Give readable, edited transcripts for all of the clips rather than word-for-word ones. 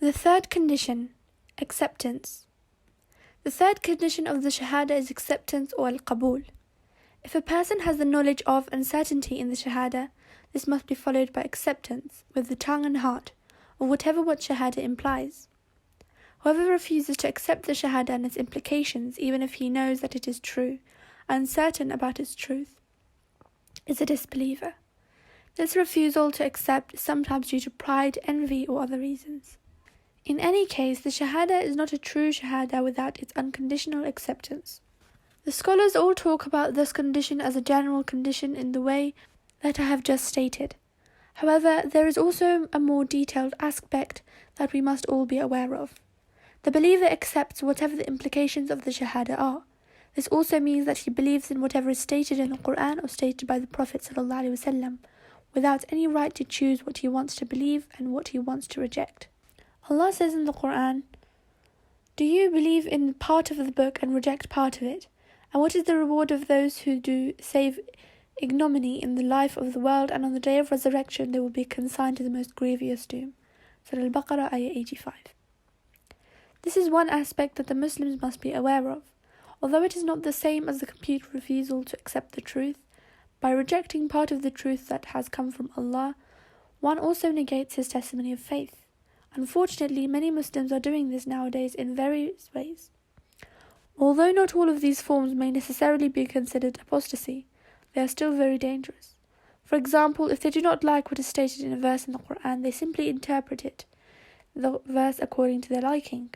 The third condition, acceptance. The third condition of the Shahada is acceptance or al-Qabul. If a person has the knowledge of and certainty in the Shahada, this must be followed by acceptance, with the tongue and heart, of what Shahada implies. Whoever refuses to accept the Shahada and its implications, even if he knows that it is true, and certain about its truth, is a disbeliever. This refusal to accept is sometimes due to pride, envy, or other reasons. In any case, the Shahada is not a true Shahada without its unconditional acceptance. The scholars all talk about this condition as a general condition in the way that I have just stated. However, there is also a more detailed aspect that we must all be aware of. The believer accepts whatever the implications of the Shahada are. This also means that he believes in whatever is stated in the Quran or stated by the Prophet ﷺ, without any right to choose what he wants to believe and what he wants to reject. Allah says in the Quran, "Do you believe in part of the book and reject part of it? And what is the reward of those who do save ignominy in the life of the world, and on the day of resurrection they will be consigned to the most grievous doom?" Surah Al-Baqarah, ayah 85. This is one aspect that the Muslims must be aware of. Although it is not the same as the complete refusal to accept the truth, by rejecting part of the truth that has come from Allah, one also negates his testimony of faith. Unfortunately, many Muslims are doing this nowadays in various ways. Although not all of these forms may necessarily be considered apostasy, they are still very dangerous. For example, if they do not like what is stated in a verse in the Quran, they simply interpret the verse according to their liking.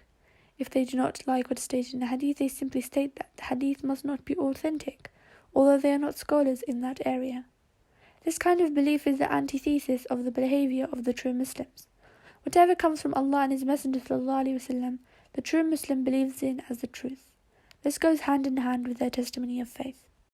If they do not like what is stated in the hadith, they simply state that the hadith must not be authentic, although they are not scholars in that area. This kind of belief is the antithesis of the behavior of the true Muslims. Whatever comes from Allah and His Messenger ﷺ, the true Muslim believes in as the truth. This goes hand in hand with their testimony of faith.